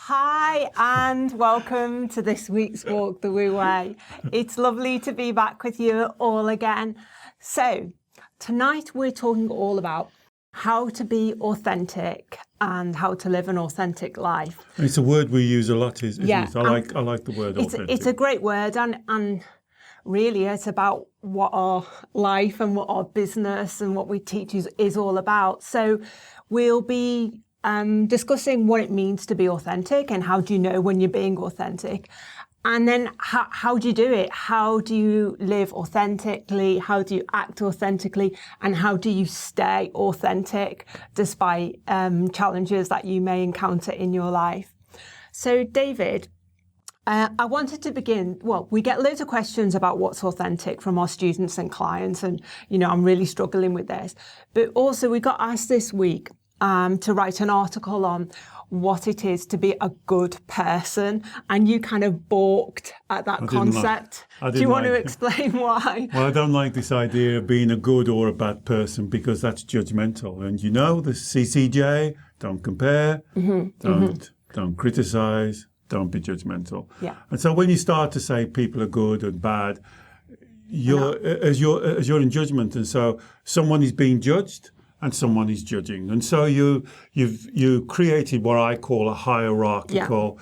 Hi and welcome to this week's Walk the Wu Wei. It's lovely to be back with you all again. So tonight we're talking all about how to be authentic and how to live an authentic life. It's a word we use a lot, isn't it? I like the word authentic. It's a great word and really it's about what our life and what our business and what we teach is all about. So we'll be discussing what it means to be authentic and how do you know when you're being authentic. And then how do you do it? How do you live authentically? How do you act authentically? And how do you stay authentic despite challenges that you may encounter in your life? So David, I wanted to begin, we get loads of questions about what's authentic from our students and clients. And, I'm really struggling with this. But also we got asked this week to write an article on what it is to be a good person, and you kind of balked at that concept. Do you want to explain why? Well, I don't like this idea of being a good or a bad person because that's judgmental. And the CCJ, don't compare, don't criticize, don't be judgmental. Yeah. And so when you start to say people are good and bad, you're in judgment, and so someone is being judged and someone is judging. And so you've created what I call a hierarchical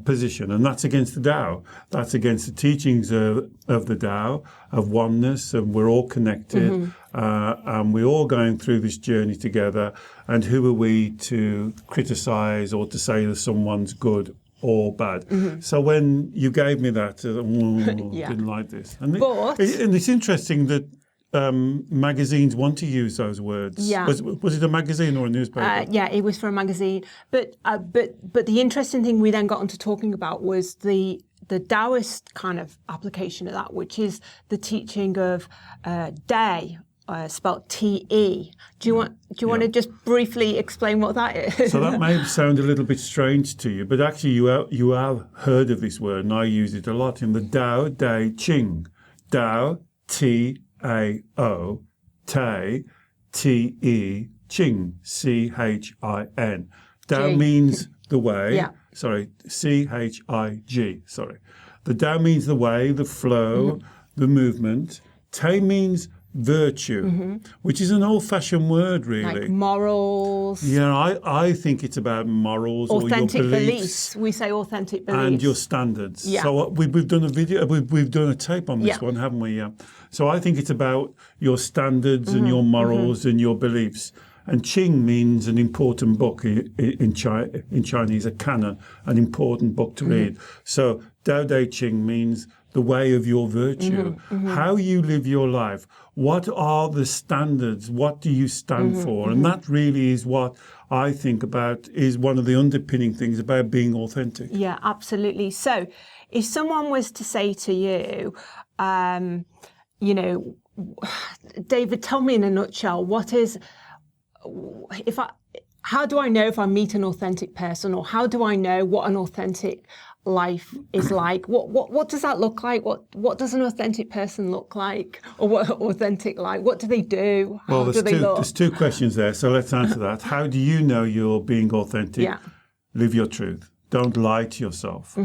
position, and that's against the Tao. That's against the teachings of the Tao, of oneness, and we're all connected, and we're all going through this journey together. And who are we to criticize or to say that someone's good or bad? So when you gave me that, didn't like this. And it's interesting that magazines want to use those words. Yeah. Was it a magazine or a newspaper? Yeah, it was for a magazine. But the interesting thing we then got onto talking about was the Taoist kind of application of that, which is the teaching of day, spelled T-E. Do you want to just briefly explain what that is? So that may sound a little bit strange to you, but actually you have heard of this word, and I use it a lot in the Tao Te Ching. Tao, T-A-O, Te, T-E, Ching, C-H-I-N. Tao means the way. Yeah. Sorry, C-H-I-G, sorry. The Tao means the way, the flow, the movement. Te means virtue, which is an old-fashioned word, really. Like morals. Yeah, I think it's about morals authentic or your beliefs. We say authentic beliefs. And your standards. Yeah. So we've done a video, we've done a tape on this one, haven't we? Yeah. So I think it's about your standards and your morals and your beliefs. And Qing means an important book in Chinese, a canon, an important book to read. So Tao Te Ching means the way of your virtue, how you live your life. What are the standards? What do you stand for? And that really is what I think about is one of the underpinning things about being authentic. Yeah, absolutely. So if someone was to say to you, David, tell me in a nutshell, how do I know if I meet an authentic person, or how do I know what an authentic life is like? What does that look like? What does an authentic person look like, or what authentic like? What do they do? How do they look? There's two questions there, so let's answer that. How do you know you're being authentic? Yeah. Live your truth. Don't lie to yourself.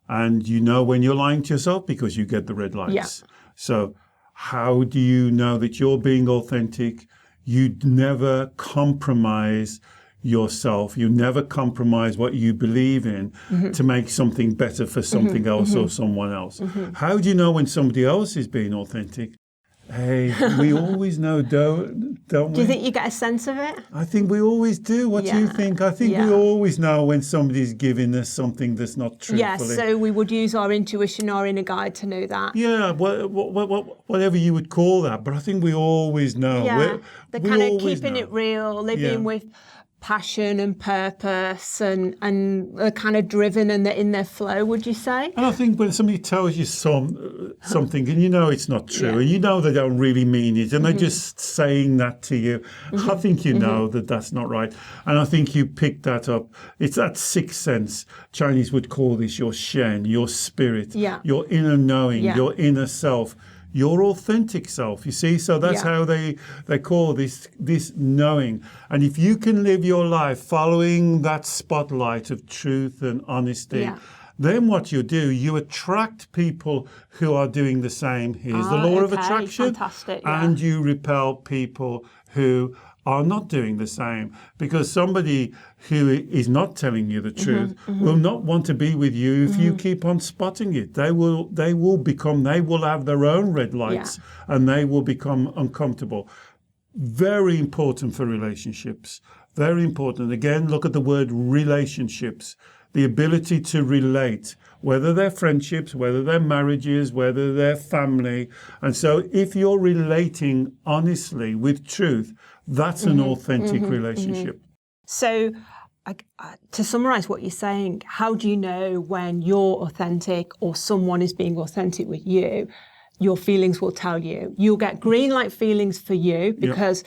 And you know when you're lying to yourself because you get the red lights. Yeah. So how do you know that you're being authentic? You never compromise yourself. You never compromise what you believe in to make something better for something else or someone else. How do you know when somebody else is being authentic? Hey, we always know, don't we? Do you think you get a sense of it? I think we always do. What do you think? I think we always know when somebody's giving us something that's not truthful. Yes, so we would use our intuition, our inner guide to know that. Yeah, whatever you would call that. But I think we always know. Yeah, they're kind of keeping it real, living with passion and purpose, and are kind of driven and they're in their flow, would you say? And I think when somebody tells you something and you know it's not true and you know they don't really mean it and they're just saying that to you, I think you know that that's not right. And I think you pick that up. It's that sixth sense. Chinese would call this your shen, your spirit, your inner knowing, your inner self. your authentic self. You see, so that's how they call this knowing. And if you can live your life following that spotlight of truth and honesty, then what you do, you attract people who are doing the same. Here's the law of attraction. Fantastic, and you repel people who are not doing the same, because somebody who is not telling you the truth will not want to be with you if you keep on spotting it. They will have their own red lights and they will become uncomfortable. Very important for relationships. Very important. Again, look at the word relationships. The ability to relate, whether they're friendships, whether they're marriages, whether they're family. And so if you're relating honestly with truth, that's an authentic relationship. So to summarize what you're saying, how do you know when you're authentic or someone is being authentic with you? Your feelings will tell you. You'll get green light feelings for you, because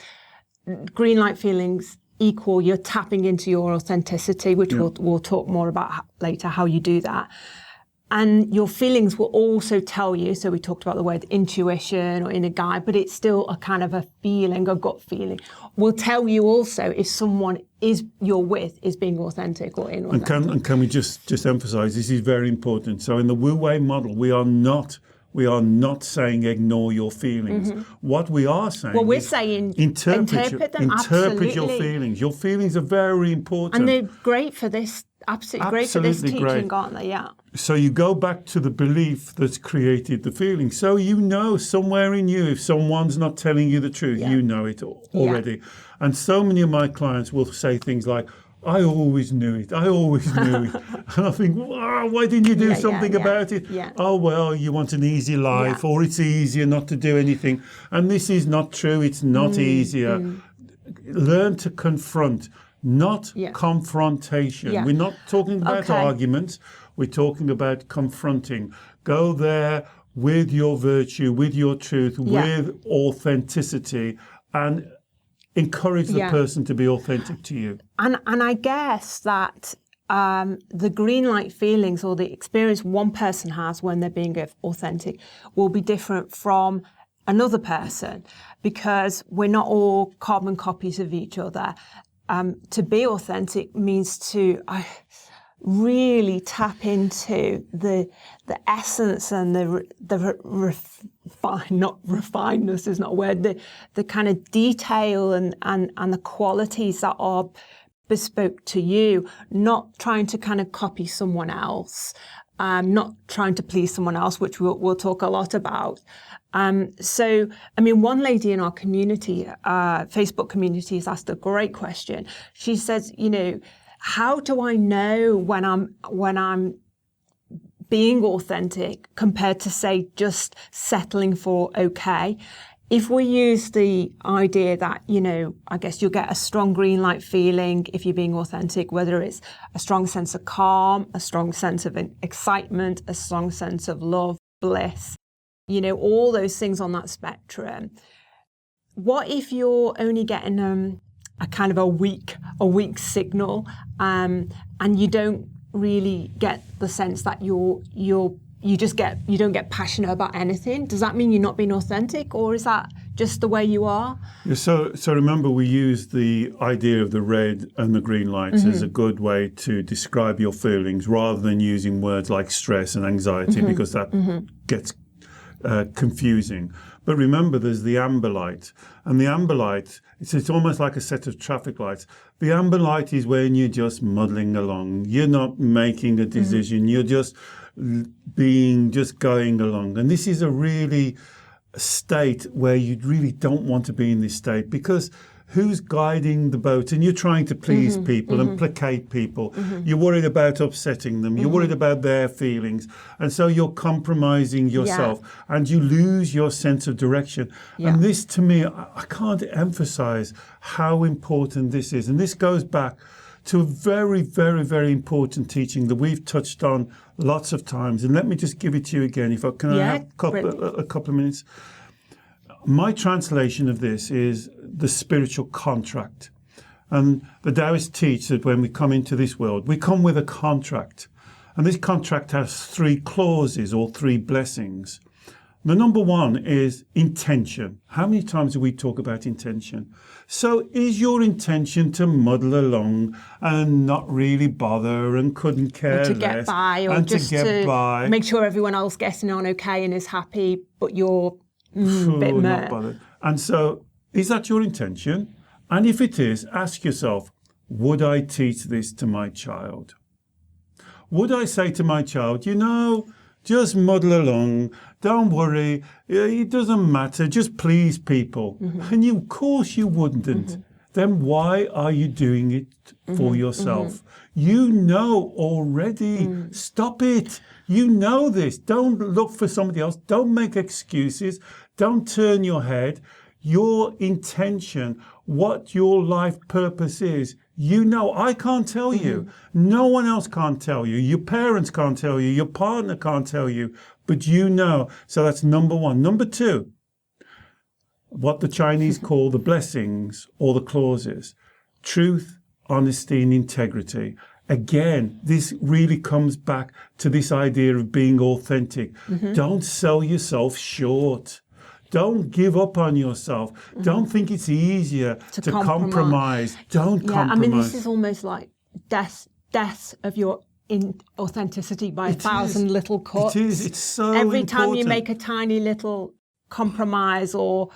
green light feelings equal you're tapping into your authenticity, which we'll talk more about later, how you do that. And your feelings will also tell you, so we talked about the word intuition or inner guide, but it's still a kind of a feeling, a gut feeling, will tell you also if someone you're with is being authentic or inauthentic. And can we just emphasize, this is very important. So in the Wu Wei model, we are not saying ignore your feelings. What we are saying we're is saying interpret them. Interpret your absolutely. feelings. Your feelings are very important. And they're great for this, absolutely great for this teaching, great. aren't they? Yeah. So you go back to the belief that's created the feeling. So you know somewhere in you, if someone's not telling you the truth, you know it already. And so many of my clients will say things like, I always knew it. I always knew it. And I think, wow, why didn't you do something about it? Yeah. Oh, well, you want an easy life, or it's easier not to do anything. And this is not true. It's not easier. Learn to confront, not confrontation. We're not talking about arguments. We're talking about confronting. Go there with your virtue, with your truth, with authenticity, and encourage the person to be authentic to you. And I guess that the green light feelings or the experience one person has when they're being authentic will be different from another person, because we're not all carbon copies of each other. To be authentic means to really tap into the essence and not refinedness is not a word, the kind of detail and the qualities that are bespoke to you, not trying to kind of copy someone else, not trying to please someone else, which we'll talk a lot about. So, I mean, one lady in our community, Facebook community, has asked a great question. She says, how do I know when I'm being authentic compared to, say, just settling for okay? If we use the idea that, I guess you'll get a strong green light feeling if you're being authentic, whether it's a strong sense of calm, a strong sense of excitement, a strong sense of love, bliss, all those things on that spectrum. What if you're only getting a kind of a weak signal, and you don't really get the sense that you don't get passionate about anything? Does that mean you're not being authentic, or is that just the way you are? Yeah, so remember, we use the idea of the red and the green lights as a good way to describe your feelings, rather than using words like stress and anxiety, because that gets confusing. But remember, there's the amber light, and the amber light, it's almost like a set of traffic lights. The amber light is when you're just muddling along. You're not making a decision. You're just going along. And this is a really state where you really don't want to be in this state, because who's guiding the boat? And you're trying to please people and placate people. You're worried about upsetting them. You're worried about their feelings. And so you're compromising yourself and you lose your sense of direction. And this, to me, I can't emphasize how important this is. And this goes back to a very, very, very important teaching that we've touched on lots of times. And let me just give it to you again. If I can, I have a couple of minutes. My translation of this is the spiritual contract. And the Taoists teach that when we come into this world, we come with a contract. And this contract has 3 clauses or 3 blessings. The number one is intention. How many times do we talk about intention? So is your intention to muddle along and not really bother and couldn't care to less? get by, or and just to get by. make sure everyone else getting on okay and is happy, but you're a bit not meh. bothered. And so is that your intention? And if it is, ask yourself, would I teach this to my child? Would I say to my child, just muddle along, don't worry, it doesn't matter, just please people? And of course you wouldn't. Then why are you doing it for yourself? You know already. Stop it. You know this. Don't look for somebody else. Don't make excuses. Don't turn your head. Your intention, what your life purpose is, I can't tell you. No one else can't tell you. Your parents can't tell you. Your partner can't tell you. But you know. So that's number one. Number two, what the Chinese call the blessings or the clauses. Truth, honesty, and integrity. Again, this really comes back to this idea of being authentic. Don't sell yourself short. Don't give up on yourself. Don't think it's easier to compromise. Don't compromise. I mean, this is almost like death of your authenticity by 1,000 little cuts. It is. It's so Every important. time you make a tiny little compromise or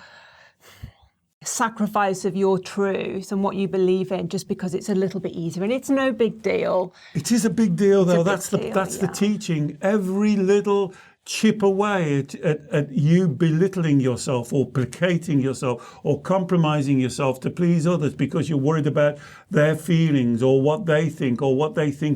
sacrifice of your truth and what you believe in, just because it's a little bit easier, and it's no big deal. It is a big deal, though. That's the teaching. Every little chip away at you belittling yourself or placating yourself or compromising yourself to please others because you're worried about their feelings or what they think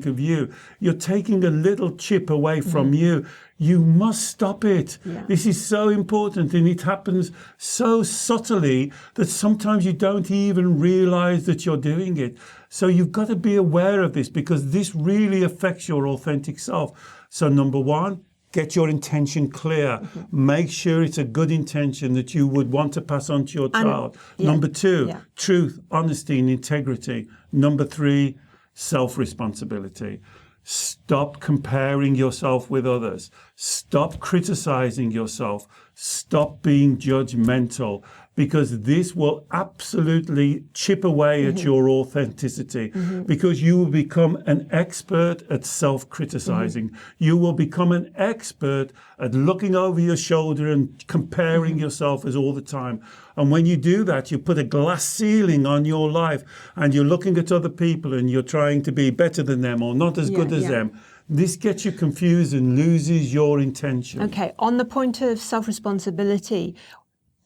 of you. You're taking a little chip away from you. You must stop it. This is so important, and it happens so subtly that sometimes you don't even realize that you're doing it. So you've got to be aware of this, because this really affects your authentic self. So number one, get your intention clear. Make sure it's a good intention that you would want to pass on to your child. Number two, truth, honesty, and integrity. Number three, self-responsibility. Stop comparing yourself with others. Stop criticizing yourself. Stop being judgmental, because this will absolutely chip away at your authenticity, because you will become an expert at self-criticizing. You will become an expert at looking over your shoulder and comparing yourself as all the time. And when you do that, you put a glass ceiling on your life, and you're looking at other people and you're trying to be better than them or not as good as them. This gets you confused and loses your intention. Okay, on the point of self-responsibility,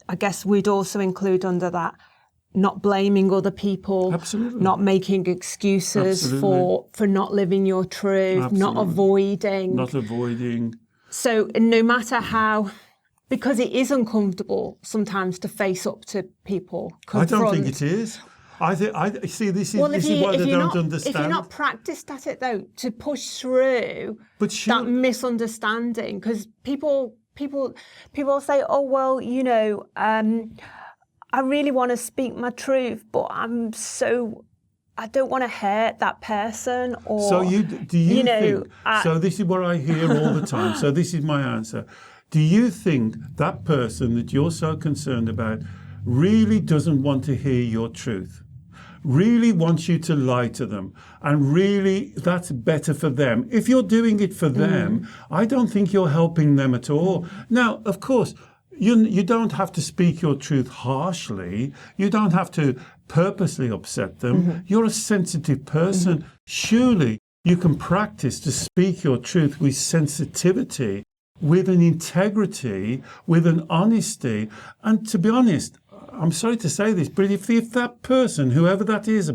I guess we'd also include under that not blaming other people, not making excuses for not living your truth, not avoiding. So no matter how, because it is uncomfortable sometimes to face up to people, confront. I don't think it is. I see. This is what I don't understand. If you're not practiced at it, though, to push through that misunderstanding, because people say, "Oh well, I really want to speak my truth, but I don't want to hurt that person." Or so do you think? So this is what I hear all the time. So this is my answer. Do you think that person that you're so concerned about really doesn't want to hear your truth? Really wants you to lie to them, and really that's better for them? If you're doing it for them, I don't think you're helping them at all. Now, of course, you don't have to speak your truth harshly. You don't have to purposely upset them. You're a sensitive person. Surely you can practice to speak your truth with sensitivity, with an integrity, with an honesty. And to be honest, I'm sorry to say this, but if that person, whoever that is,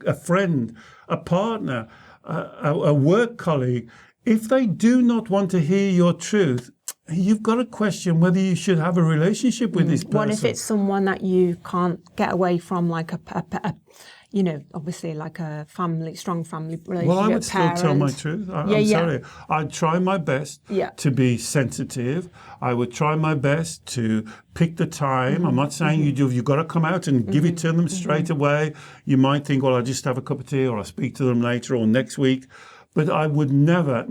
a friend, a partner, a work colleague, if they do not want to hear your truth, you've got to question whether you should have a relationship with this person. What if it's someone that you can't get away from, like obviously like a strong family relationship? Well, I would still tell my truth. I'm sorry. I'd try my best to be sensitive. I would try my best to pick the time. I'm not saying you've got to come out and give it to them straight away. You might think, well, I'll just have a cup of tea, or I'll speak to them later or next week. But I would never,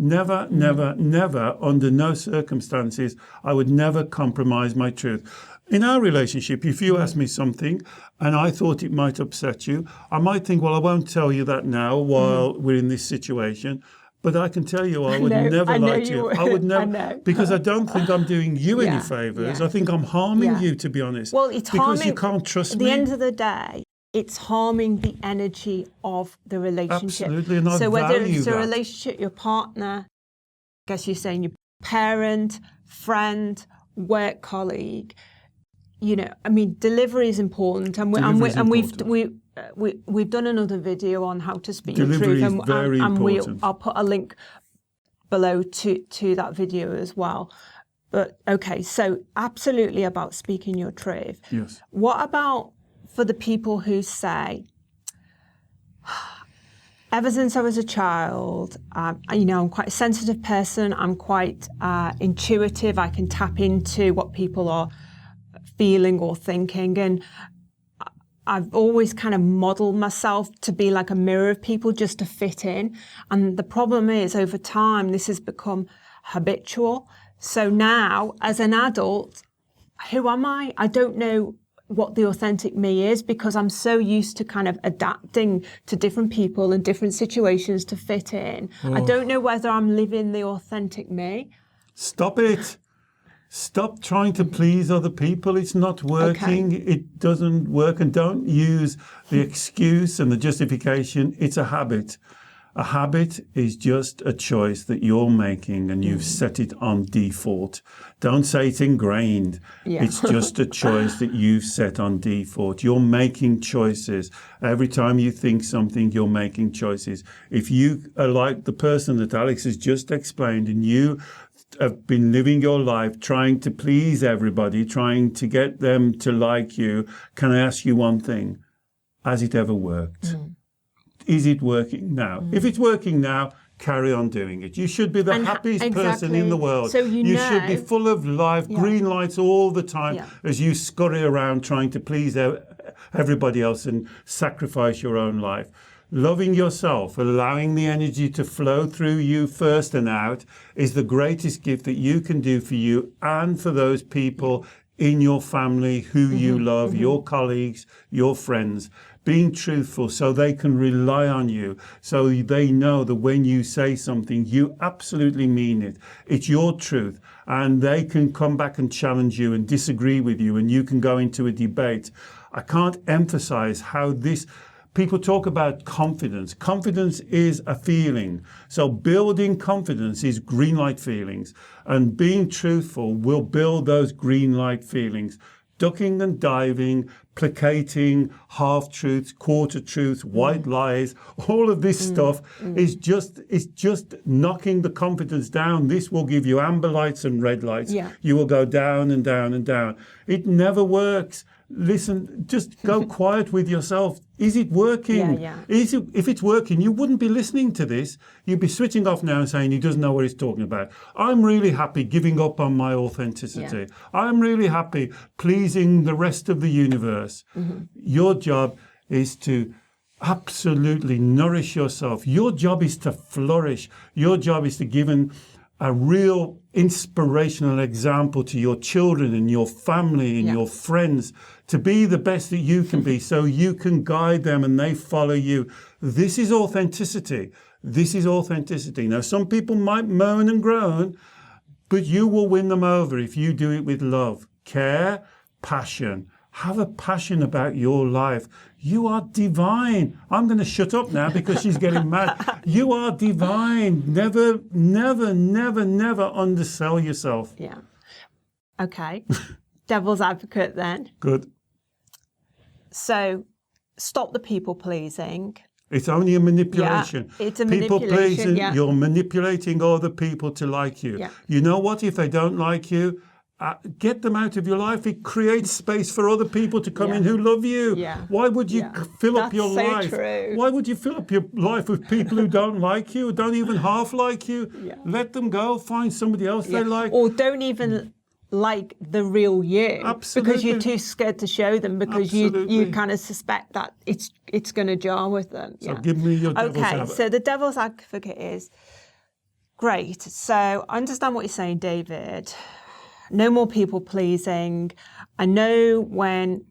under no circumstances, I would never compromise my truth. In our relationship, if you ask me something and I thought it might upset you, I might think, well, I won't tell you that now while we're in this situation. But I can tell you, I would never lie to you. I would never, because I don't think I'm doing you any favours. I think I'm harming you, to be honest. Well, it's because harming, you can't trust me. At the end of the day, it's harming the energy of the relationship. Absolutely, and I so whether value it's a that. relationship, your partner, I guess you're saying your parent, friend, work colleague, you know, I mean, delivery is important, and we've done another video on how to speak delivery your truth, is very important. I'll put a link below to that video as well. But okay, so absolutely about speaking your truth. Yes. What about for the people who say, ever since I was a child, you know, I'm quite a sensitive person. I'm quite intuitive. I can tap into what people are feeling or thinking, and I've always kind of modeled myself to be like a mirror of people just to fit in. And the problem is, over time, this has become habitual. So now, as an adult, who am I? I don't know what the authentic me is, because I'm so used to kind of adapting to different people and different situations to fit in. I don't know whether I'm living the authentic me. Stop it. Stop trying to please other people. It's not working. Okay. It doesn't work. And don't use the excuse and the justification. It's a habit. A habit is just a choice that you're making, and you've set it on default. Don't say it's ingrained. Yeah. It's just a choice that you've set on default. You're making choices. Every time you think something, you're making choices. If you are like the person that Alex has just explained, and you have been living your life trying to please everybody, trying to get them to like you, can I ask you one thing? Has it ever worked? Is it working now? If it's working now, carry on doing it. You should be the happiest person in the world. So you should be full of life, green lights all the time as you scurry around trying to please everybody else and sacrifice your own life. Loving yourself, allowing the energy to flow through you first and out, is the greatest gift that you can do for you and for those people in your family who you love, your colleagues, your friends. Being truthful so they can rely on you, so they know that when you say something, you absolutely mean it. It's your truth, and they can come back and challenge you and disagree with you, and you can go into a debate. I can't emphasize how this... People talk about confidence. Confidence is a feeling. So building confidence is green light feelings. And being truthful will build those green light feelings. Ducking and diving, placating, half-truths, quarter-truths, white lies, all of this stuff is just knocking the confidence down. This will give you amber lights and red lights. Yeah. You will go down and down and down. It never works. Listen, just go quiet with yourself. Is it working? If it's working, you wouldn't be listening to this. You'd be switching off now and saying he doesn't know what he's talking about. I'm really happy giving up on my authenticity. I'm really happy pleasing the rest of the universe. Your job is to absolutely nourish yourself. Your job is to flourish. Your job is to give a real inspirational example to your children and your family and your friends, to be the best that you can be, so you can guide them and they follow you. This is authenticity. This is authenticity. Now, some people might moan and groan, but you will win them over if you do it with love, care, passion. Have a passion about your life. You are divine. I'm going to shut up now because she's getting mad. You are divine. Never, never, never, never undersell yourself. Yeah. Okay. Devil's advocate then. Good. So stop the people pleasing. It's only a manipulation. Yeah, it's a people manipulation. pleasing, you're manipulating other people to like you. Yeah. You know what? If they don't like you, get them out of your life. It creates space for other people to come in who love you. Yeah. Why would you fill up your so life? True. Why would you fill up your life with people who don't like you, don't even half like you? Yeah. Let them go. Find somebody else they like. Or don't even like the real you. Absolutely. Because you're too scared to show them because you kind of suspect that it's going to jar with them. So give me your devil's advocate. So the devil's advocate is, great. So I understand what you're saying, David. No more people pleasing. I know when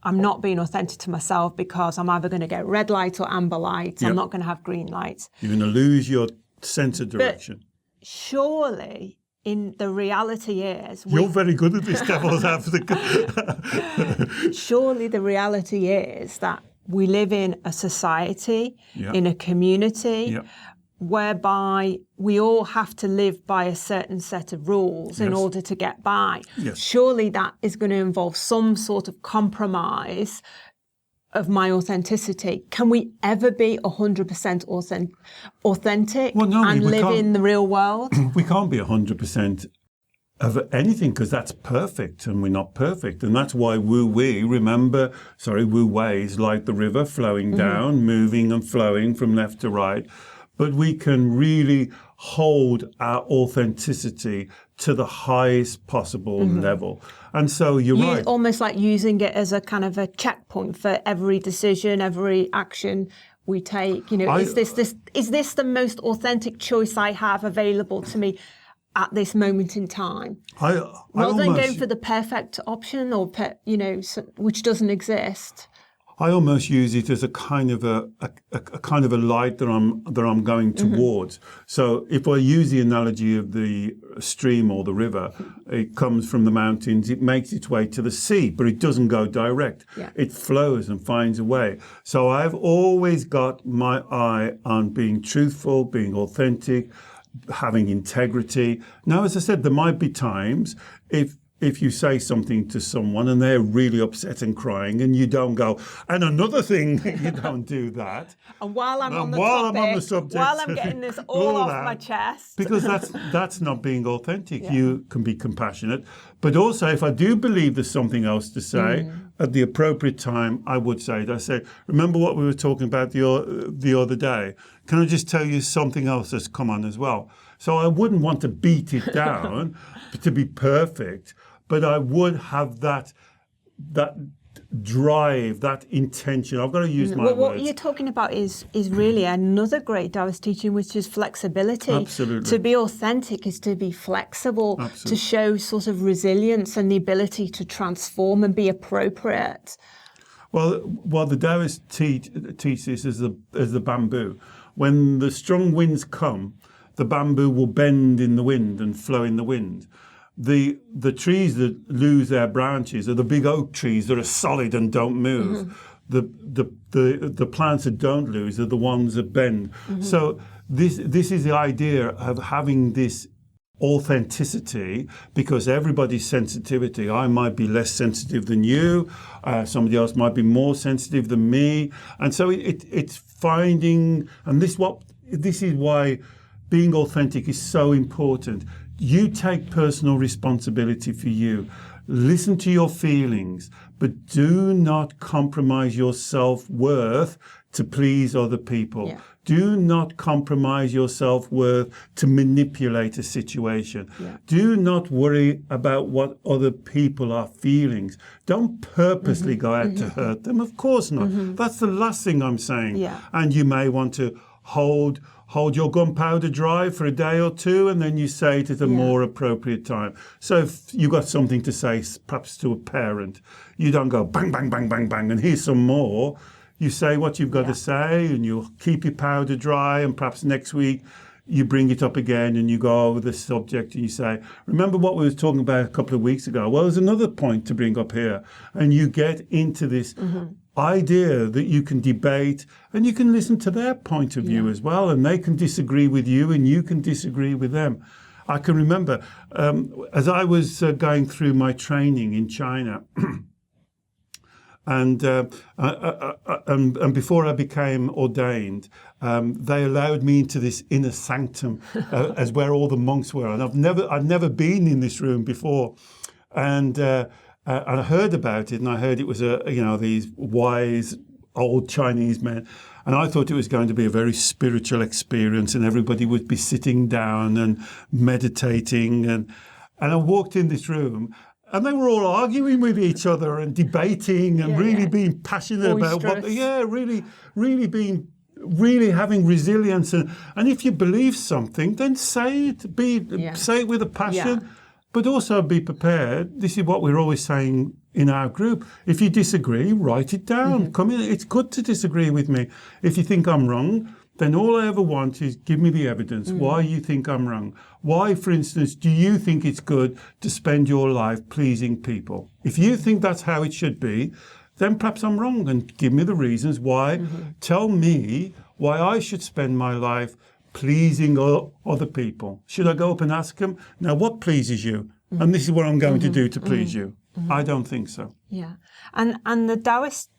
I'm not being authentic to myself because I'm either going to get red light or amber light. Yep. I'm not going to have green light. You're going to lose your sense of direction. But surely, in the reality is... You're very good at this devil's advocate. Surely the reality is that we live in a society, Yep. in a community, Yep. whereby we all have to live by a certain set of rules in Yes. order to get by. Yes. Surely that is going to involve some sort of compromise of my authenticity. Can we ever be 100% authentic Well, no, and we live can't. in the real world? We can't be 100% of anything because that's perfect and we're not perfect. And that's why Wu Wei, Wu Wei is like the river flowing down, moving and flowing from left to right. But we can really hold our authenticity to the highest possible level. And so you're right. Almost like using it as a kind of a checkpoint for every decision, every action we take. You know, is this the most authentic choice I have available to me at this moment in time? Rather than going for the perfect option or which doesn't exist. I almost use it as a kind of a light that I'm going towards. So if I use the analogy of the stream or the river, it comes from the mountains, it makes its way to the sea, but it doesn't go direct. Yeah. It flows and finds a way. So I've always got my eye on being truthful, being authentic, having integrity. Now, as I said, there might be times if you say something to someone and they're really upset and crying and you don't go, and another thing, you don't do that. And while I'm on the subject, while I'm getting this all off my chest. Because that's not being authentic. Yeah. You can be compassionate. But also, if I do believe there's something else to say, at the appropriate time, I would say it. I say, remember what we were talking about the other day? Can I just tell you something else that's come on as well? So I wouldn't want to beat it down to be perfect, but I would have that drive, that intention. I've got to use my words. What you're talking about is really another great Taoist teaching, which is flexibility. Absolutely. To be authentic is to be flexible, Absolutely. to show sort of resilience and the ability to transform and be appropriate. Well, the Taoists teach this as the bamboo. When the strong winds come, the bamboo will bend in the wind and flow in the wind. The trees that lose their branches are the big oak trees that are solid and don't move. The plants that don't lose are the ones that bend. So this is the idea of having this authenticity, because everybody's sensitivity. I might be less sensitive than you. Somebody else might be more sensitive than me. And so it's finding, and this is why being authentic is so important. You take personal responsibility for you. Listen to your feelings, but do not compromise your self-worth to please other people. Yeah. Do not compromise your self-worth to manipulate a situation. Yeah. Do not worry about what other people are feeling. Don't purposely go out to hurt them. Of course not. That's the last thing I'm saying. Yeah. And you may want to hold your gunpowder dry for a day or two, and then you say it at a more appropriate time. So if you got something to say, perhaps to a parent, you don't go bang, bang, bang, bang, bang, and here's some more. You say what you've got to say, and you'll keep your powder dry, and perhaps next week you bring it up again and you go over the subject and you say, remember what we were talking about a couple of weeks ago? Well, there's another point to bring up here. And you get into this idea that you can debate and you can listen to their point of view as well, and they can disagree with you and you can disagree with them. I can remember as I was going through my training in China, and before I became ordained, they allowed me into this inner sanctum as where all the monks were, and I'd never been in this room before, and I heard about it, and I heard it was these wise old Chinese men, and I thought it was going to be a very spiritual experience, and everybody would be sitting down and meditating, And I walked in this room and they were all arguing with each other and debating and really being passionate about what, really having resilience. And if you believe something, then say it, say it with a passion, but also be prepared. This is what we're always saying in our group. If you disagree, write it down. Come in. It's good to disagree with me. If you think I'm wrong, then all I ever want is give me the evidence why you think I'm wrong. Why, for instance, do you think it's good to spend your life pleasing people? If you think that's how it should be, then perhaps I'm wrong, and give me the reasons why. Tell me why I should spend my life pleasing other people. Should I go up and ask them, now what pleases you? And this is what I'm going to do to please you. I don't think so. Yeah. And the Taoists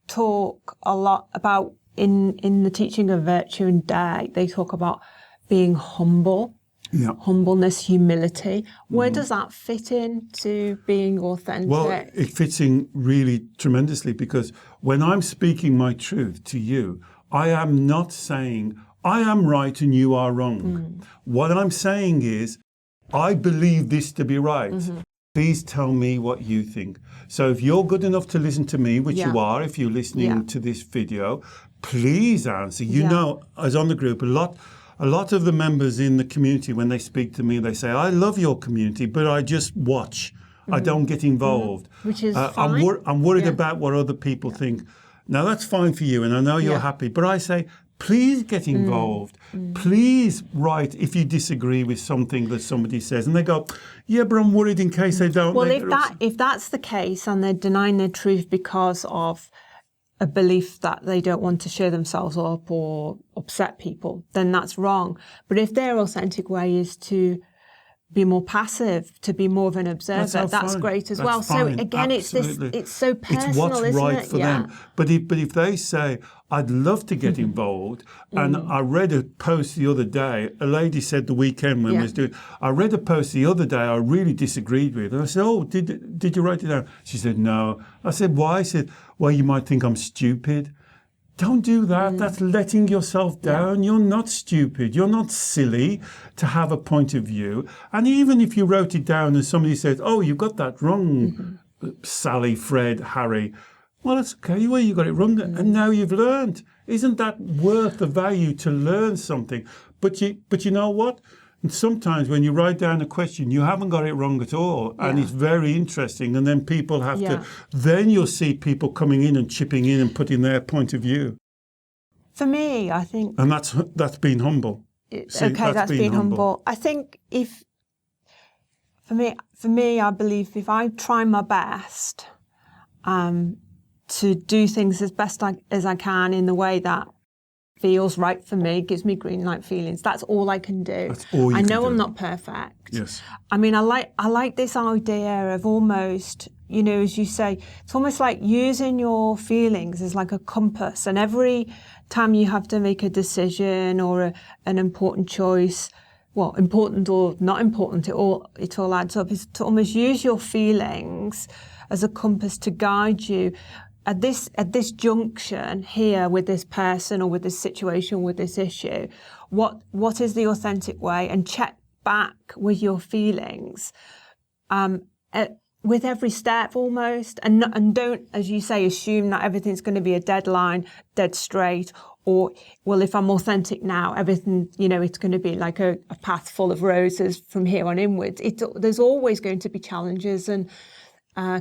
talk a lot about, in the teaching of virtue and day, they talk about being humble. Yeah. Humbleness, humility. Where does that fit in to being authentic? Well, it fits in really tremendously, because when I'm speaking my truth to you, I am not saying I am right and you are wrong. What I'm saying is, I believe this to be right. Please tell me what you think. So if you're good enough to listen to me, which you are, if you're listening to this video, please answer. You know, as on the group, a lot of the members in the community, when they speak to me, they say, I love your community, but I just watch. I don't get involved. Which is fine. I'm worried about what other people think. Now, that's fine for you, and I know you're happy, but I say, please get involved. Please write if you disagree with something that somebody says. And they go, yeah, but I'm worried in case they don't. Well, if that's the case and they're denying their truth because of a belief that they don't want to show themselves up or upset people, then that's wrong. But if their authentic way is to be more passive, to be more of an observer, that's great as well. Fine. So again, it's so personal, it's what's isn't right it? for them. But if they say, I'd love to get involved, and I read a post the other day, a lady said the weekend when we was doing, I read a post the other day I really disagreed with, and I said, oh, did you write it down? She said, no. I said, why? She said, well, you might think I'm stupid. Don't do that. That's letting yourself down. You're not stupid. You're not silly to have a point of view. And even if you wrote it down and somebody says, oh, you got that wrong, Sally, Fred, Harry, well, it's okay. Well, you got it wrong. And now you've learned. Isn't that worth the value to learn something? But you know what? And sometimes when you write down a question, you haven't got it wrong at all. And it's very interesting. And then people have to, then you'll see people coming in and chipping in and putting their point of view. For me, I think... And that's being humble. That's being humble. I think for me, I believe if I try my best to do things as best as I can in the way that feels right for me, gives me green light feelings. That's all I can do. That's all you can do. I know I'm not perfect. Yes. I mean, I like this idea of almost, you know, as you say, it's almost like using your feelings as like a compass. And every time you have to make a decision or an important choice, well, important or not important, it all adds up, is to almost use your feelings as a compass to guide you. At this junction here with this person or with this situation, with this issue, what is the authentic way? And check back with your feelings with every step almost. And don't, as you say, assume that everything's going to be a deadline, dead straight, or, well, if I'm authentic now, everything, you know, it's going to be like a path full of roses from here on inwards. There's always going to be challenges and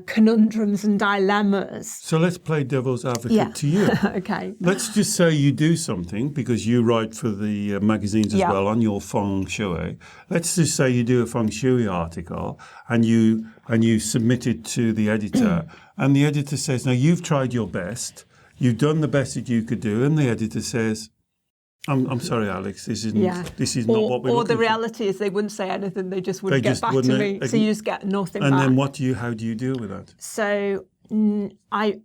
conundrums and dilemmas. So let's play devil's advocate to you. Okay. Let's just say you do something, because you write for the magazines as well on your feng shui. Let's just say you do a feng shui article and you submit it to the editor, and the editor says, now you've tried your best, you've done the best that you could do, and the editor says, I'm sorry, Alex, this is not what we're looking for. Or the reality is they wouldn't say anything, they just wouldn't get back to me. So you just get nothing back. And then how do you deal with that? So I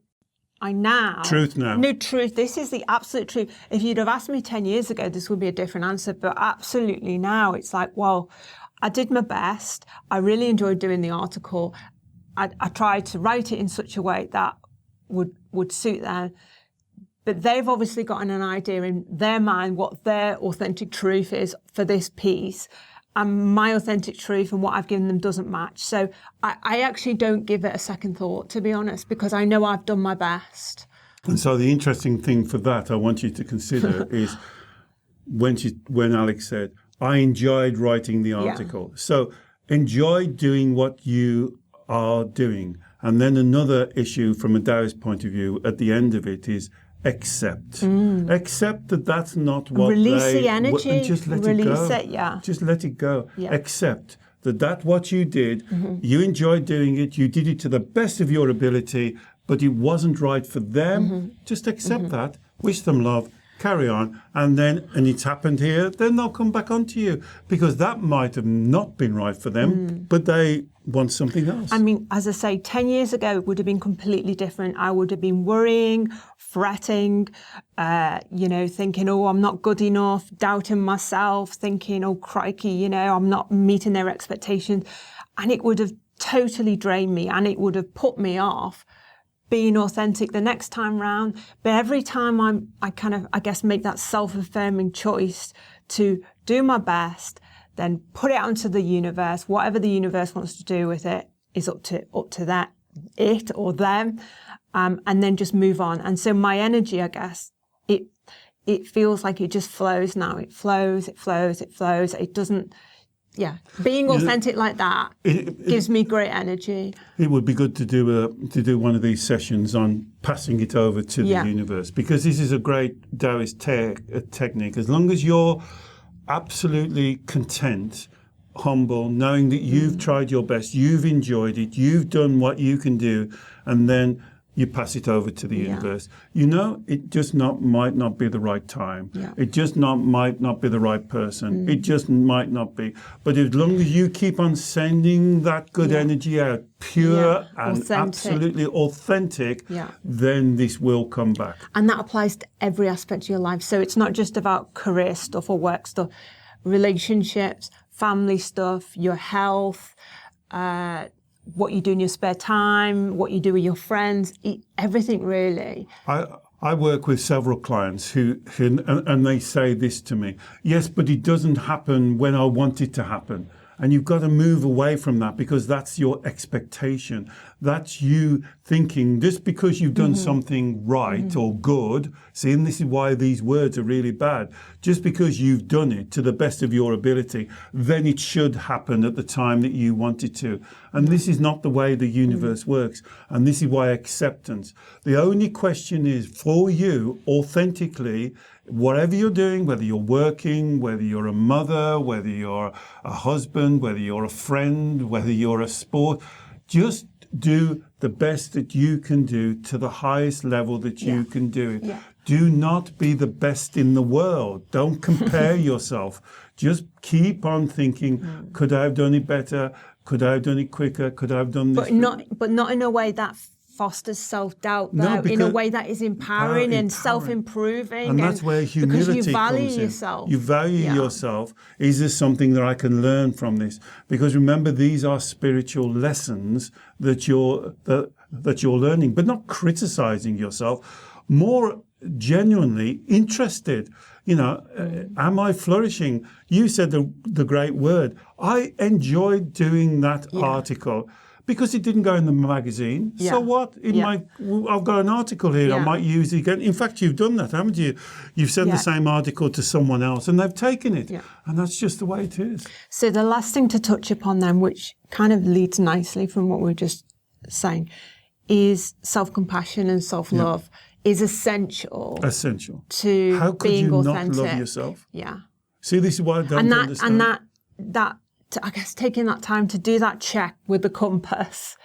now... Truth now. No, truth. This is the absolute truth. If you'd have asked me 10 years ago, this would be a different answer. But absolutely now, it's like, well, I did my best. I really enjoyed doing the article. I tried to write it in such a way that would suit them. But they've obviously gotten an idea in their mind what their authentic truth is for this piece. and my authentic truth and what I've given them doesn't match. So I actually don't give it a second thought, to be honest, because I know I've done my best. And so the interesting thing for that I want you to consider is when Alex said, I enjoyed writing the article. Yeah. So enjoy doing what you are doing. And then another issue from a Taoist point of view at the end of it is accept. Accept that that's not what release the energy. And just let release it go. Yeah. Just let it go. Yeah. Accept that what you did, you enjoyed doing it, you did it to the best of your ability, but it wasn't right for them. Just accept that. Wish them love. Carry on, and it's happened here, then they'll come back onto you because that might have not been right for them, but they want something else. I mean, as I say, 10 years ago, it would have been completely different. I would have been worrying, fretting, thinking, oh, I'm not good enough, doubting myself, thinking, oh, crikey, I'm not meeting their expectations. And it would have totally drained me, and it would have put me off being authentic the next time round. But every time I guess make that self-affirming choice to do my best, then put it out into the universe. Whatever the universe wants to do with it is up to that, it or them, and then just move on. And so my energy, I guess, it feels like it just flows now. It flows. It doesn't. Yeah, being authentic like that gives me great energy. It would be good to do one of these sessions on passing it over to the universe, because this is a great Taoist technique. As long as you're absolutely content, humble, knowing that you've tried your best, you've enjoyed it, you've done what you can do, and then you pass it over to the universe. It just might not be the right time. Yeah. It just might not be the right person. It just might not be. But as long as you keep on sending that good energy out, pure and authentic. Absolutely authentic, then this will come back. And that applies to every aspect of your life. So it's not just about career stuff or work stuff, relationships, family stuff, your health, what you do in your spare time, what you do with your friends, everything really. I work with several clients who and they say this to me, yes, but it doesn't happen when I want it to happen. And you've got to move away from that, because that's your expectation. That's you thinking just because you've done something right or good. See, and this is why these words are really bad. Just because you've done it to the best of your ability, then it should happen at the time that you want it to. And this is not the way the universe works. And this is why acceptance. The only question is for you, authentically, whatever you're doing, whether you're working, whether you're a mother, whether you're a husband, whether you're a friend, whether you're a sport, just do the best that you can do to the highest level that you can do it. Yeah. Do not be the best in the world. Don't compare yourself. Just keep on thinking, could I have done it better? Could I have done it quicker? Could I have done this? But not in a way that fosters self-doubt, though, in a way that is empowering and self-improving. And that's where humility because you value comes in. Yourself. You value yourself. Is there something that I can learn from this? Because remember, these are spiritual lessons that you're learning, but not criticizing yourself. More genuinely interested. Am I flourishing? You said the great word. I enjoyed doing that article. Because it didn't go in the magazine. Yeah. So what? I've got an article here. I might use it again. In fact, you've done that, haven't you? You've sent the same article to someone else and they've taken it. Yeah. And that's just the way it is. So the last thing to touch upon then, which kind of leads nicely from what we were just saying, is self-compassion and self-love is essential. Essential. To How could being you authentic. not love yourself? Yeah. See, this is what I don't understand. And that I guess taking that time to do that check with the compass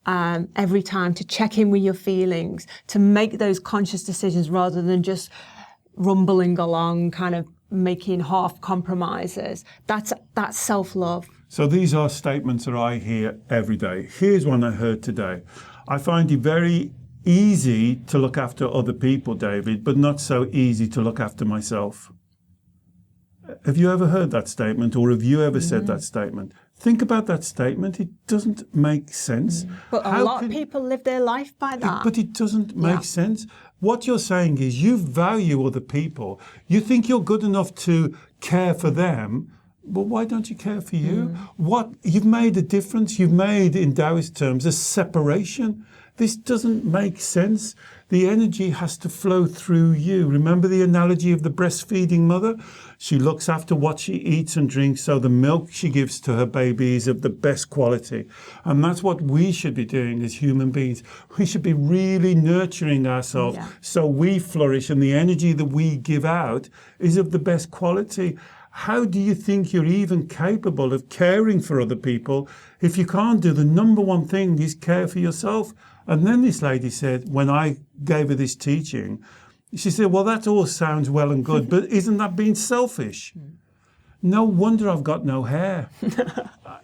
every time, to check in with your feelings, to make those conscious decisions rather than just rumbling along, kind of making half compromises. That's self-love. So these are statements that I hear every day. Here's one I heard today. I find it very easy to look after other people, David, but not so easy to look after myself. Have you ever heard that statement, or have you ever said that statement? Think about that statement. It doesn't make sense. But a lot of people live their life by that. But it doesn't make sense. What you're saying is you value other people. You think you're good enough to care for them. Well, why don't you care for you? What you've made a difference. You've made, in Taoist terms, a separation. This doesn't make sense. The energy has to flow through you. Remember the analogy of the breastfeeding mother? She looks after what she eats and drinks, so the milk she gives to her baby is of the best quality. And that's what we should be doing as human beings. We should be really nurturing ourselves so we flourish, and the energy that we give out is of the best quality. How do you think you're even capable of caring for other people if you can't do the number one thing is care for yourself? And then this lady said, when I gave her this teaching, she said, well, that all sounds well and good, but isn't that being selfish? No wonder I've got no hair.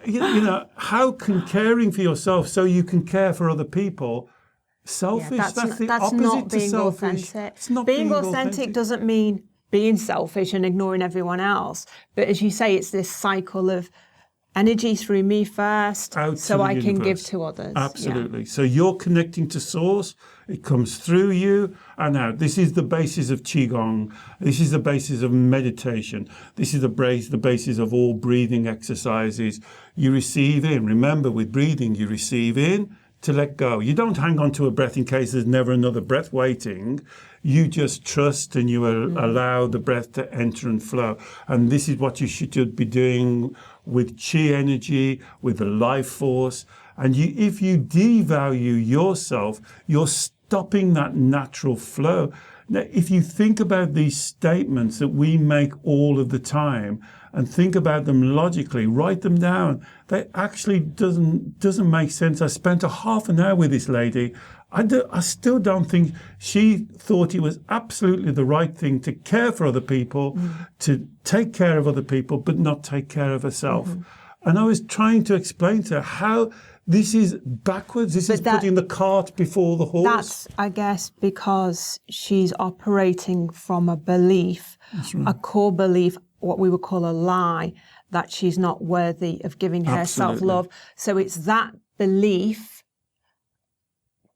you know, how can caring for yourself so you can care for other people selfish? Yeah, that's the that's opposite not to being selfish. authentic. It's not being authentic doesn't mean being selfish and ignoring everyone else. But as you say, it's this cycle of energy through me first, out so to I the can give universe. to others. Absolutely. So you're connecting to source. It comes through you and out. This is the basis of Qigong. This is the basis of meditation. This is the basis of all breathing exercises. You receive in. Remember, with breathing, you receive in to let go. You don't hang on to a breath in case there's never another breath waiting. You just trust and you allow the breath to enter and flow. And this is what you should be doing with Qi energy, with the life force. And if you devalue yourself, you're stopping that natural flow. Now, if you think about these statements that we make all of the time and think about them logically, write them down, they actually doesn't make sense. I spent a half an hour with this lady. I still don't think she thought it was absolutely the right thing to care for other people, to take care of other people, but not take care of herself. And I was trying to explain to her how this is backwards. This is putting the cart before the horse. That's, I guess, because she's operating from a belief, a core belief, what we would call a lie, that she's not worthy of giving herself love. So it's that belief.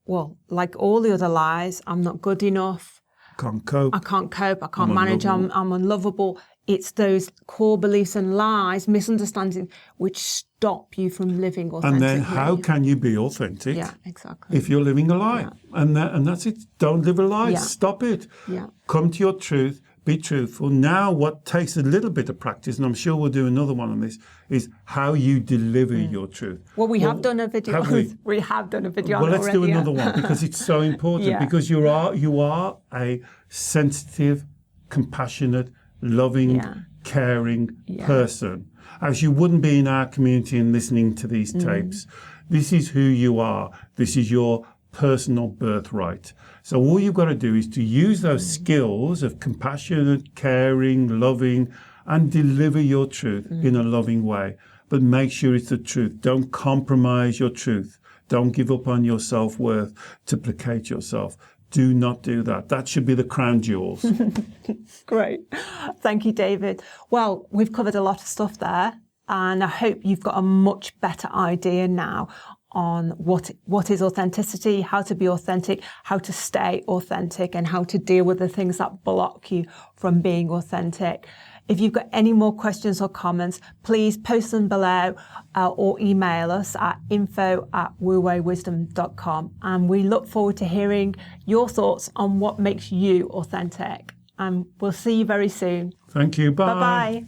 Well, like all the other lies, I'm not good enough. Can't cope. I can't cope. I can't manage. I'm unlovable. It's those core beliefs and lies, misunderstandings, which stop you from living authentically. And then how can you be authentic? Yeah, exactly. If you're living a lie. Yeah. And that's it. Don't live a lie. Yeah. Stop it. Yeah. Come to your truth. Be truthful. Now what takes a little bit of practice, and I'm sure we'll do another one on this, is how you deliver your truth. Well, we have done a video. We have done a video on it already. Well, let's do another one because it's so important. Because you are a sensitive, compassionate, loving, caring person. As you wouldn't be in our community and listening to these tapes. This is who you are. This is your personal birthright. So all you've got to do is to use those skills of compassionate, caring, loving, and deliver your truth in a loving way. But make sure it's the truth. Don't compromise your truth. Don't give up on your self-worth to placate yourself. Do not do that. That should be the crown jewels. Great. Thank you, David. Well, we've covered a lot of stuff there, and I hope you've got a much better idea now on what is authenticity, how to be authentic, how to stay authentic, and how to deal with the things that block you from being authentic. If you've got any more questions or comments, please post them below or email us at info@wuweiwisdom.com. And we look forward to hearing your thoughts on what makes you authentic. And we'll see you very soon. Thank you. Bye. Bye-bye.